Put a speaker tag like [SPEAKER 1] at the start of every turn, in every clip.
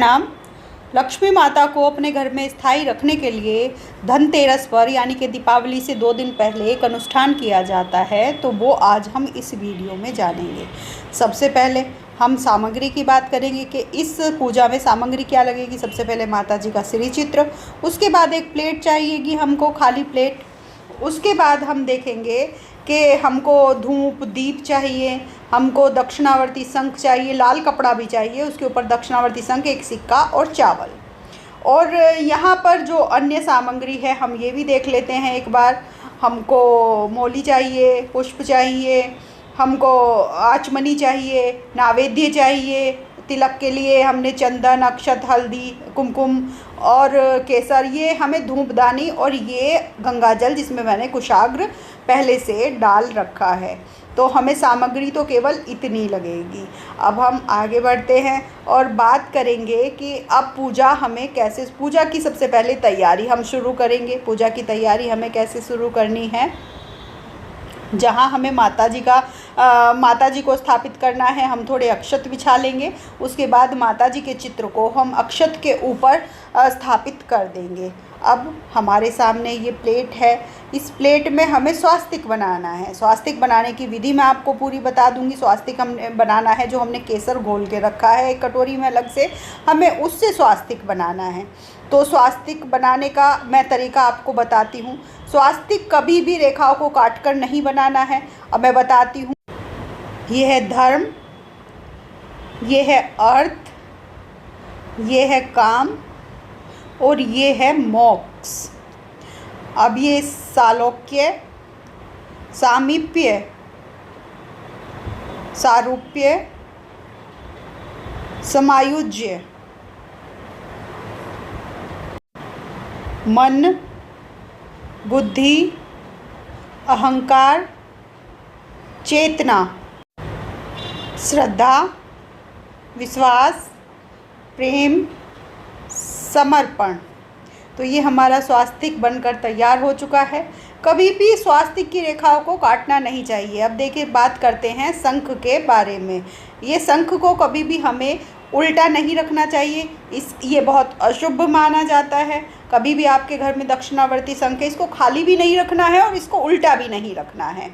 [SPEAKER 1] प्रणाम। लक्ष्मी माता को अपने घर में स्थायी रखने के लिए धनतेरस पर यानी कि दीपावली से 2 दिन पहले एक अनुष्ठान किया जाता है, तो वो आज हम इस वीडियो में जानेंगे। सबसे पहले हम सामग्री की बात करेंगे कि इस पूजा में सामग्री क्या लगेगी। सबसे पहले माता जी का श्री चित्र, उसके बाद एक प्लेट चाहिएगी हमको, खाली प्लेट। उसके बाद हम देखेंगे कि हमको धूप दीप चाहिए, हमको दक्षिणावर्ती शंख चाहिए, लाल कपड़ा भी चाहिए, उसके ऊपर दक्षिणावर्ती शंख, एक सिक्का और चावल। और यहाँ पर जो अन्य सामग्री है हम ये भी देख लेते हैं एक बार। हमको मौली चाहिए, पुष्प चाहिए, हमको आचमनी चाहिए, नैवेद्य चाहिए, तिलक के लिए हमने चंदन, अक्षत, हल्दी, कुमकुम और केसर, ये हमें धूपदानी और ये गंगाजल जिसमें मैंने कुशाग्र पहले से डाल रखा है। तो हमें सामग्री तो केवल इतनी लगेगी। अब हम आगे बढ़ते हैं और बात करेंगे कि अब पूजा हमें कैसे, पूजा की सबसे पहले तैयारी हम शुरू करेंगे। पूजा की तैयारी हमें कैसे शुरू करनी है, जहाँ हमें माता जी को स्थापित करना है, हम थोड़े अक्षत बिछा लेंगे। उसके बाद माता जी के चित्र को हम अक्षत के ऊपर स्थापित कर देंगे। अब हमारे सामने ये प्लेट है, इस प्लेट में हमें स्वास्तिक बनाना है। स्वास्तिक बनाने की विधि मैं आपको पूरी बता दूंगी। स्वास्तिक हमने बनाना है, जो हमने केसर घोल के रखा है एक कटोरी में अलग से, हमें उससे स्वास्तिक बनाना है। तो स्वास्तिक बनाने का मैं तरीका आपको बताती हूँ। स्वास्तिक कभी भी रेखाओं को काटकर नहीं बनाना है। अब मैं बताती हूँ। ये है धर्म, ये है अर्थ, ये है काम और ये है मोक्ष। अब ये सालोक्य, सामीप्य, सारूप्य, समायुज्य, मन, बुद्धि, अहंकार, चेतना, श्रद्धा, विश्वास, प्रेम, समर्पण। तो ये हमारा स्वास्तिक बनकर तैयार हो चुका है। कभी भी स्वास्तिक की रेखाओं को काटना नहीं चाहिए। अब देखिए, बात करते हैं शंख के बारे में। ये शंख को कभी भी हमें उल्टा नहीं रखना चाहिए, ये बहुत अशुभ माना जाता है। कभी भी आपके घर में दक्षिणावर्ती शंख है, इसको खाली भी नहीं रखना है और इसको उल्टा भी नहीं रखना है।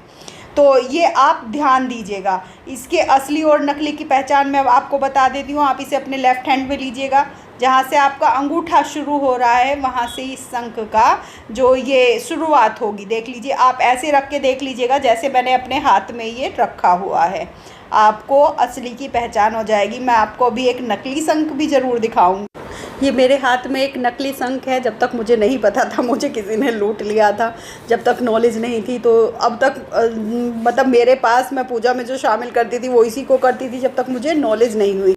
[SPEAKER 1] तो ये आप ध्यान दीजिएगा। इसके असली और नकली की पहचान मैं आपको बता देती हूँ। आप इसे अपने लेफ़्ट हैंड में लीजिएगा, जहाँ से आपका अंगूठा शुरू हो रहा है वहाँ से इस शंख का जो ये शुरुआत होगी, देख लीजिए। आप ऐसे रख के देख लीजिएगा जैसे मैंने अपने हाथ में ये रखा हुआ है, आपको असली की पहचान हो जाएगी। मैं आपको अभी एक नकली शंख भी ज़रूर दिखाऊंगी। ये मेरे हाथ में एक नकली शंख है। जब तक मुझे नहीं पता था, मुझे किसी ने लूट लिया था, जब तक नॉलेज नहीं थी। तो अब तक मतलब मेरे पास मैं पूजा में जो शामिल करती थी वो इसी को करती थी, जब तक मुझे नॉलेज नहीं हुई।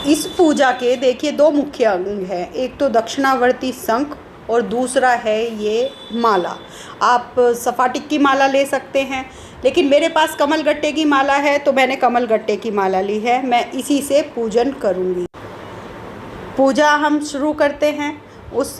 [SPEAKER 1] इस पूजा के देखिए 2 मुख्य अंग हैं, एक तो दक्षिणावर्ती शंख और दूसरा है ये माला। आप सफाटिक की माला ले सकते हैं, लेकिन मेरे पास कमल गट्टे की माला है तो मैंने कमल गट्टे की माला ली है। मैं इसी से पूजन करूँगी। पूजा हम शुरू करते हैं।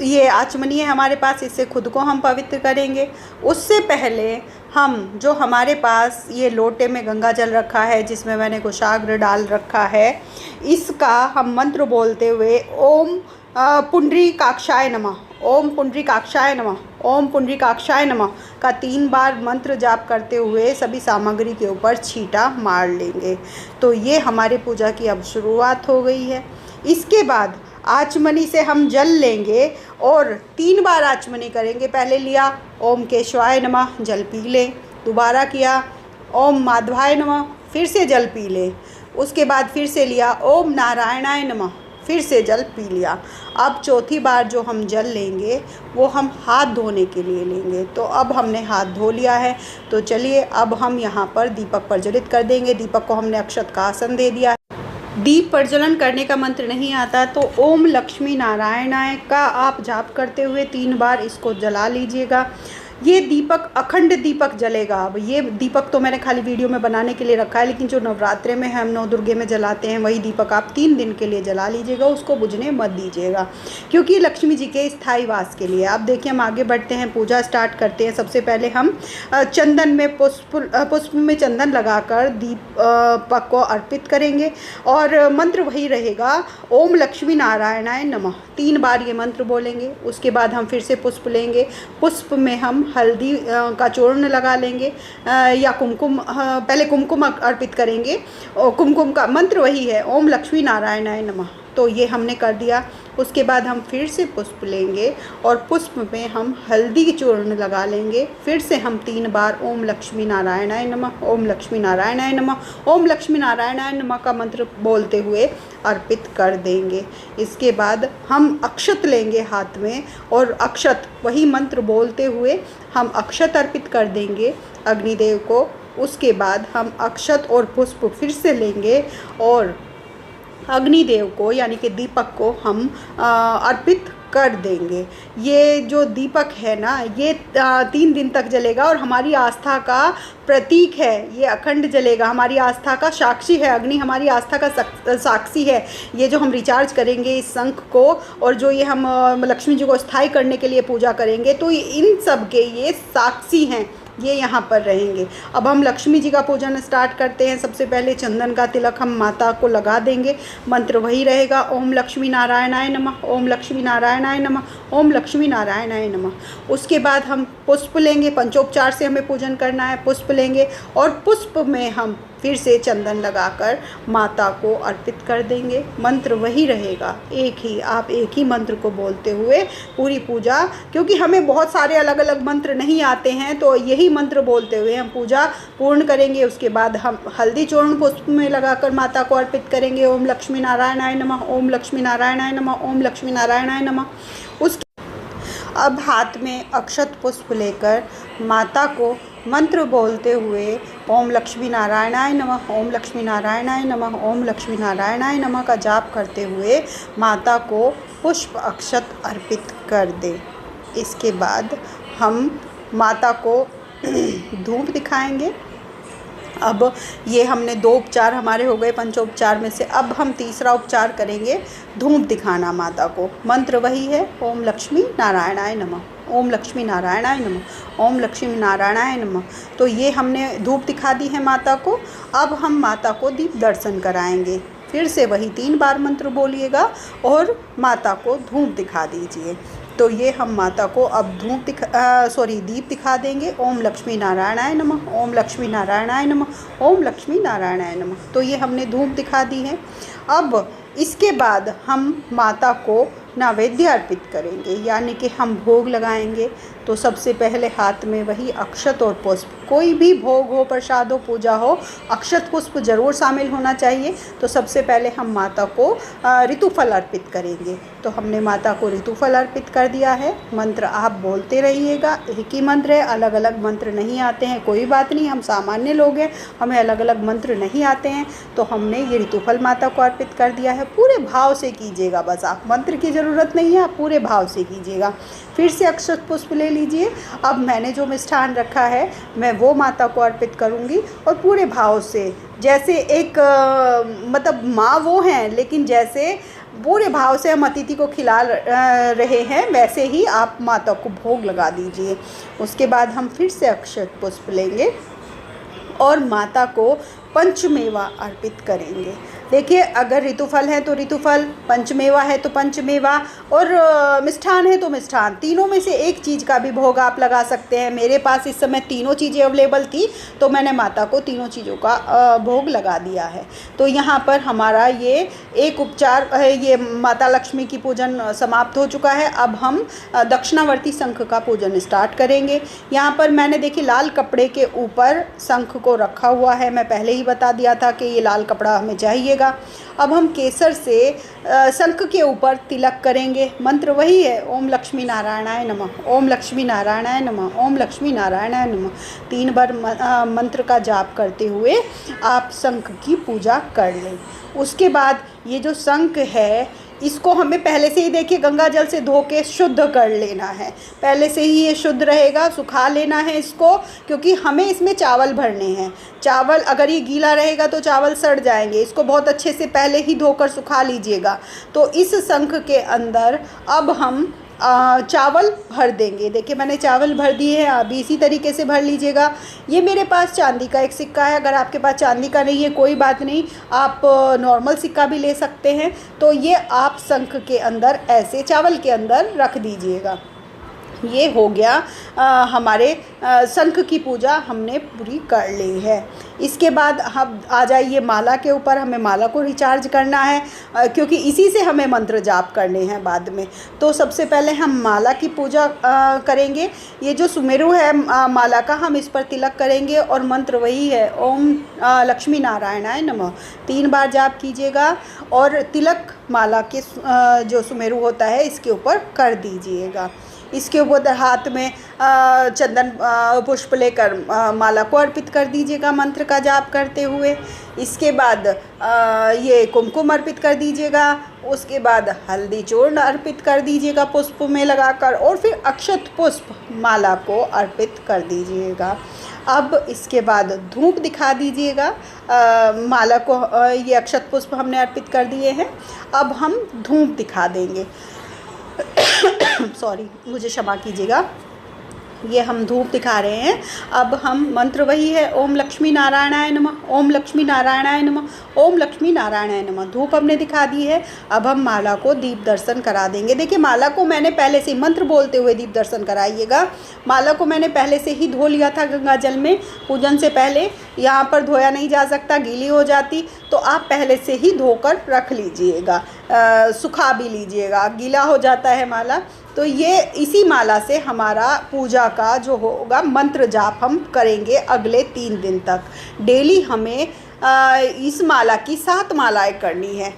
[SPEAKER 1] ये आचमनी है हमारे पास, इससे खुद को हम पवित्र करेंगे। उससे पहले हम जो हमारे पास ये लोटे में गंगा जल रखा है, जिसमें मैंने कुशाग्र डाल रखा है, इसका हम मंत्र बोलते हुए ओम पुंडरीकाक्षाय नमः, ओम पुंडरीकाक्षाय नमः, ओम पुंडरीकाक्षाय नमः का 3 बार मंत्र जाप करते हुए सभी सामग्री के ऊपर छींटा मार लेंगे। तो ये हमारे पूजा की अब शुरुआत हो गई है। इसके बाद आचमनी से हम जल लेंगे और 3 बार आचमनी करेंगे। पहले लिया ओम केशवाय नमः, जल पी लें। दोबारा किया ओम माधवाय नमः, फिर से जल पी लें। उसके बाद फिर से लिया ओम नारायणाय नमः, फिर से जल पी लिया। अब चौथी बार जो हम जल लेंगे वो हम हाथ धोने के लिए लेंगे। तो अब हमने हाथ धो लिया है, तो चलिए अब हम यहाँ पर दीपक प्रज्वलित कर देंगे। दीपक को हमने अक्षत का आसन दे दिया। दीप प्रज्वलन करने का मंत्र नहीं आता तो ओम लक्ष्मी नारायणाय का आप जाप करते हुए 3 बार इसको जला लीजिएगा। ये दीपक अखंड दीपक जलेगा। अब ये दीपक तो मैंने खाली वीडियो में बनाने के लिए रखा है, लेकिन जो नवरात्रे में हम नौ दुर्गे में जलाते हैं वही दीपक आप 3 दिन के लिए जला लीजिएगा, उसको बुझने मत दीजिएगा, क्योंकि लक्ष्मी जी के स्थायी वास के लिए। अब देखिए हम आगे बढ़ते हैं, पूजा स्टार्ट करते हैं। सबसे पहले हम चंदन में पुष्प में चंदन लगाकर दीपक को अर्पित करेंगे और मंत्र वही रहेगा, ओम लक्ष्मी नारायणाय नमः। 3 बार ये मंत्र बोलेंगे। उसके बाद हम फिर से पुष्प लेंगे, पुष्प में हम हल्दी का चूर्ण लगा लेंगे या कुमकुम, पहले कुमकुम अर्पित करेंगे। और कुमकुम का मंत्र वही है, ओम लक्ष्मी नारायणाय नमः। तो ये हमने कर दिया। उसके बाद हम फिर से पुष्प लेंगे और पुष्प में हम हल्दी की चूर्ण लगा लेंगे। फिर से हम 3 बार ओम लक्ष्मी नारायणाय नमः, ओम लक्ष्मी नारायणाय नमः, ओम लक्ष्मी नारायणाय नमः का मंत्र बोलते हुए अर्पित कर देंगे। इसके बाद हम अक्षत लेंगे हाथ में और अक्षत वही मंत्र बोलते हुए हम अक्षत अर्पित कर देंगे अग्निदेव को। उसके बाद हम अक्षत और पुष्प फिर से लेंगे और अग्निदेव को यानी कि दीपक को हम अर्पित कर देंगे। ये जो दीपक है ना, ये 3 दिन तक जलेगा और हमारी आस्था का प्रतीक है। ये अखंड जलेगा, हमारी आस्था का साक्षी है। अग्नि हमारी आस्था का साक्षी है। ये जो हम रिचार्ज करेंगे इस शंख को और जो ये हम लक्ष्मी जी को स्थायी करने के लिए पूजा करेंगे, तो इन सब के ये साक्षी हैं, ये यहाँ पर रहेंगे। अब हम लक्ष्मी जी का पूजन स्टार्ट करते हैं। सबसे पहले चंदन का तिलक हम माता को लगा देंगे। मंत्र वही रहेगा, ओम लक्ष्मी नारायणाय नमः, ओम लक्ष्मी नारायणाय नमः, ओम लक्ष्मी नारायणाय नमः। उसके बाद हम पुष्प लेंगे, पंचोपचार से हमें पूजन करना है। पुष्प लेंगे और पुष्प में हम फिर से चंदन लगाकर माता को अर्पित कर देंगे। मंत्र वही रहेगा, आप एक ही मंत्र को बोलते हुए पूरी पूजा, क्योंकि हमें बहुत सारे अलग अलग मंत्र नहीं आते हैं, तो यही मंत्र बोलते हुए हम पूजा पूर्ण करेंगे। उसके बाद हम हल्दी चूर्ण पुष्प में लगाकर माता को अर्पित करेंगे, ओम लक्ष्मी नारायणाय नमः, ओम लक्ष्मी नारायणाय नमः, ओम लक्ष्मी नारायणाय नमः। अब हाथ में अक्षत पुष्प लेकर माता को मंत्र बोलते हुए ओम लक्ष्मी नारायणाय नमः, ओम लक्ष्मी नारायणाय नमः, ओम लक्ष्मी नारायणाय नमः का जाप करते हुए माता को पुष्प अक्षत अर्पित कर दें। इसके बाद हम माता को धूप दिखाएंगे। अब ये हमने 2 उपचार हमारे हो गए पंचोपचार में से। अब हम तीसरा उपचार करेंगे, धूप दिखाना माता को। मंत्र वही है, ओम लक्ष्मी नारायणाय नमः, ओम लक्ष्मी नारायणाय नमः, ओम लक्ष्मी नारायणाय नमः। तो ये हमने धूप दिखा दी है माता को। अब हम माता को दीप दर्शन कराएंगे। फिर से वही 3 बार मंत्र बोलिएगा और माता को धूप दिखा दीजिए। तो ये हम माता को अब दीप दिखा देंगे। ओम लक्ष्मी नारायणाय नमः, ओम लक्ष्मी नारायणाय नमः, ओम लक्ष्मी नारायणाय नमः। तो ये हमने धूप दिखा दी है। अब इसके बाद हम माता को नैवेद्य अर्पित करेंगे, यानी कि हम भोग लगाएंगे। तो सबसे पहले हाथ में वही अक्षत और पुष्प, कोई भी भोग हो, प्रसाद हो, पूजा हो, अक्षत पुष्प जरूर शामिल होना चाहिए। तो सबसे पहले हम माता को ऋतुफल अर्पित करेंगे। तो हमने माता को ऋतुफल अर्पित कर दिया है। मंत्र आप बोलते रहिएगा, एक ही मंत्र है, अलग अलग मंत्र नहीं आते हैं, कोई बात नहीं, हम सामान्य लोग हैं, हमें अलग अलग मंत्र नहीं आते हैं। तो हमने ये ऋतुफल माता को अर्पित कर दिया है। पूरे भाव से कीजिएगा, बस आप मंत्र की ज़रूरत नहीं है, आप पूरे भाव से कीजिएगा। फिर से अक्षत पुष्प ले लीजिए। अब मैंने जो मिष्ठान रखा है मैं वो माता को अर्पित करूँगी और पूरे भाव से, जैसे एक मतलब माँ वो हैं, लेकिन जैसे पूरे भाव से हम अतिथि को खिला रहे हैं वैसे ही आप माता को भोग लगा दीजिए। उसके बाद हम फिर से अक्षत पुष्प लेंगे और माता को पंचमेवा अर्पित करेंगे। देखिए, अगर ऋतुफल है तो ऋतुफल, पंचमेवा है तो पंचमेवा और मिष्ठान है तो मिष्ठान, तीनों में से एक चीज़ का भी भोग आप लगा सकते हैं। मेरे पास इस समय तीनों चीज़ें अवेलेबल थी तो मैंने माता को तीनों चीज़ों का भोग लगा दिया है। तो यहाँ पर हमारा ये एक उपचार, ये माता लक्ष्मी की पूजन समाप्त हो चुका है। अब हम दक्षिणावर्ती शंख का पूजन स्टार्ट करेंगे। यहाँ पर मैंने देखिए लाल कपड़े के ऊपर शंख को रखा हुआ है। मैं पहले ही बता दिया था कि ये लाल कपड़ा हमें चाहिएगा। अब हम केसर से शंख के ऊपर तिलक करेंगे। मंत्र वही है, ओम लक्ष्मी नारायणाय नमः, ओम लक्ष्मी नारायणाय नमः, ओम लक्ष्मी नारायणाय नमः। 3 बार मंत्र का जाप करते हुए आप शंख की पूजा कर लें। उसके बाद ये जो शंख है इसको हमें पहले से ही देखिए गंगा जल से धो के शुद्ध कर लेना है, पहले से ही ये शुद्ध रहेगा, सुखा लेना है इसको, क्योंकि हमें इसमें चावल भरने हैं। चावल अगर ये गीला रहेगा तो चावल सड़ जाएंगे, इसको बहुत अच्छे से पहले ही धोकर सुखा लीजिएगा। तो इस शंख के अंदर अब हम चावल भर देंगे। देखिए मैंने चावल भर दिए हैं, आप भी इसी तरीके से भर लीजिएगा। ये मेरे पास चांदी का एक सिक्का है, अगर आपके पास चांदी का नहीं है कोई बात नहीं, आप नॉर्मल सिक्का भी ले सकते हैं। तो ये आप शंख के अंदर ऐसे चावल के अंदर रख दीजिएगा। ये हो गया हमारे शंख की पूजा हमने पूरी कर ली है। इसके बाद हम आ जाइए माला के ऊपर, हमें माला को रिचार्ज करना है क्योंकि इसी से हमें मंत्र जाप करने हैं बाद में। तो सबसे पहले हम माला की पूजा करेंगे। ये जो सुमेरु है माला का, हम इस पर तिलक करेंगे और मंत्र वही है, ओम लक्ष्मी नारायणाय नमः 3 बार जाप कीजिएगा और तिलक माला के जो सुमेरु होता है इसके ऊपर कर दीजिएगा। इसके ऊपर हाथ में चंदन पुष्प लेकर माला को अर्पित कर दीजिएगा मंत्र का जाप करते हुए। इसके बाद ये कुमकुम अर्पित कर दीजिएगा। उसके बाद हल्दी चूर्ण अर्पित कर दीजिएगा पुष्प में लगाकर, और फिर अक्षत पुष्प माला को अर्पित कर दीजिएगा। अब इसके बाद धूप दिखा दीजिएगा। माला को ये अक्षत पुष्प हमने अर्पित कर दिए हैं, अब हम धूप दिखा देंगे। सॉरी, मुझे क्षमा कीजिएगा, ये हम धूप दिखा रहे हैं। अब हम मंत्र वही है, ओम लक्ष्मी नारायणाय नमः, ओम लक्ष्मी नारायणाय नमः, ओम लक्ष्मी नारायणाय नमः। धूप हमने दिखा दी है। अब हम माला को दीप दर्शन करा देंगे। देखिए माला को मैंने पहले से मंत्र बोलते हुए दीप दर्शन कराइएगा। माला को मैंने पहले से ही धो लिया था गंगा जल में, पूजन से पहले। यहाँ पर धोया नहीं जा सकता, गीली हो जाती, तो आप पहले से ही धोकर रख लीजिएगा, सुखा भी लीजिएगा, गीला हो जाता है माला। तो ये इसी माला से हमारा पूजा का जो होगा मंत्र जाप हम करेंगे अगले 3 दिन तक। डेली हमें इस माला की 7 मालाएं करनी है।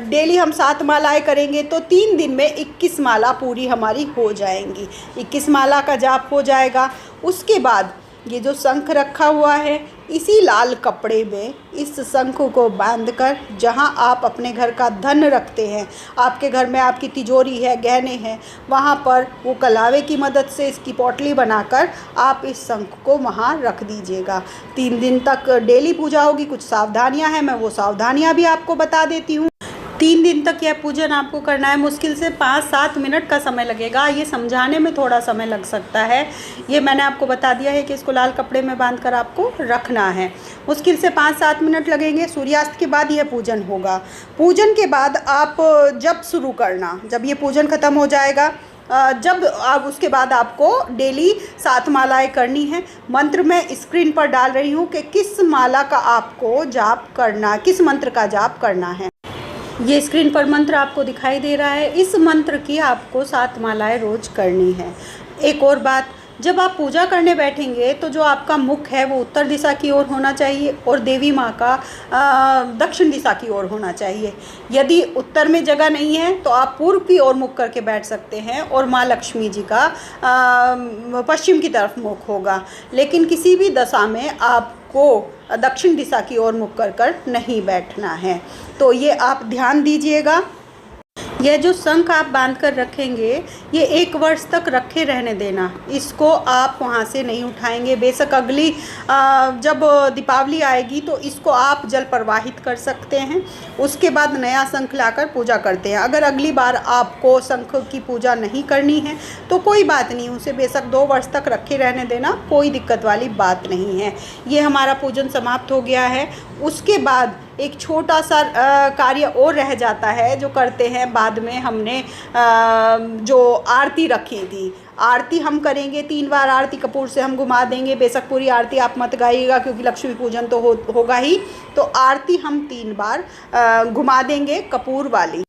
[SPEAKER 1] डेली हम 7 मालाएं करेंगे तो 3 दिन में 21 माला पूरी हमारी हो जाएंगी, 21 माला का जाप हो जाएगा। उसके बाद ये जो शंख रखा हुआ है, इसी लाल कपड़े में इस शंख को बांधकर जहाँ आप अपने घर का धन रखते हैं, आपके घर में आपकी तिजोरी है, गहने हैं, वहाँ पर वो कलावे की मदद से इसकी पोटली बनाकर आप इस शंख को वहाँ रख दीजिएगा। 3 दिन तक डेली पूजा होगी। कुछ सावधानियाँ हैं, मैं वो सावधानियाँ भी आपको बता देती हूँ। 3 दिन तक यह पूजन आपको करना है। मुश्किल से 5-7 मिनट का समय लगेगा, ये समझाने में थोड़ा समय लग सकता है। ये मैंने आपको बता दिया है कि इसको लाल कपड़े में बांधकर आपको रखना है। मुश्किल से 5-7 मिनट लगेंगे। सूर्यास्त के बाद यह पूजन होगा। पूजन के बाद आप जब शुरू करना, जब ये पूजन ख़त्म हो जाएगा, जब आप उसके बाद आपको डेली 7 मालाएं करनी है। मंत्र मैं स्क्रीन पर डाल रही हूँ कि किस माला का आपको जाप करना, किस मंत्र का जाप करना है। ये स्क्रीन पर मंत्र आपको दिखाई दे रहा है। इस मंत्र की आपको 7 मालाएं रोज करनी है। एक और बात, जब आप पूजा करने बैठेंगे तो जो आपका मुख है वो उत्तर दिशा की ओर होना चाहिए और देवी माँ का दक्षिण दिशा की ओर होना चाहिए। यदि उत्तर में जगह नहीं है तो आप पूर्व की ओर मुख करके बैठ सकते हैं और माँ लक्ष्मी जी का पश्चिम की तरफ मुख होगा। लेकिन किसी भी दशा में आपको दक्षिण दिशा की ओर मुख कर नहीं बैठना है। तो ये आप ध्यान दीजिएगा। यह जो शंख आप बांध कर रखेंगे, ये 1 वर्ष तक रखे रहने देना। इसको आप वहाँ से नहीं उठाएंगे। बेशक अगली जब दीपावली आएगी तो इसको आप जल प्रवाहित कर सकते हैं। उसके बाद नया शंख लाकर पूजा करते हैं। अगर अगली बार आपको शंख की पूजा नहीं करनी है तो कोई बात नहीं, उसे बेशक 2 वर्ष तक रखे रहने देना, कोई दिक्कत वाली बात नहीं है। ये हमारा पूजन समाप्त हो गया है। उसके बाद एक छोटा सा कार्य और रह जाता है जो करते हैं बाद में। हमने जो आरती रखी थी, आरती हम करेंगे 3 बार। आरती कपूर से हम घुमा देंगे। बेशक पूरी आरती आप मत गाइएगा क्योंकि लक्ष्मी पूजन तो होगा ही। तो आरती हम 3 बार घुमा देंगे कपूर वाली।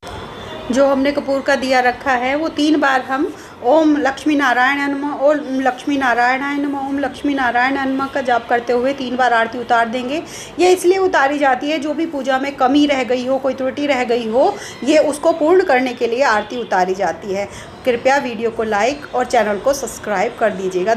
[SPEAKER 1] जो हमने कपूर का दिया रखा है वो 3 बार हम ओम लक्ष्मी नारायणाय नमः, ओम लक्ष्मी नारायणाय नमः, ओम लक्ष्मी नारायणाय नमः का जाप करते हुए 3 बार आरती उतार देंगे। ये इसलिए उतारी जाती है, जो भी पूजा में कमी रह गई हो, कोई त्रुटि रह गई हो, ये उसको पूर्ण करने के लिए आरती उतारी जाती है। कृपया वीडियो को लाइक और चैनल को सब्सक्राइब कर दीजिएगा।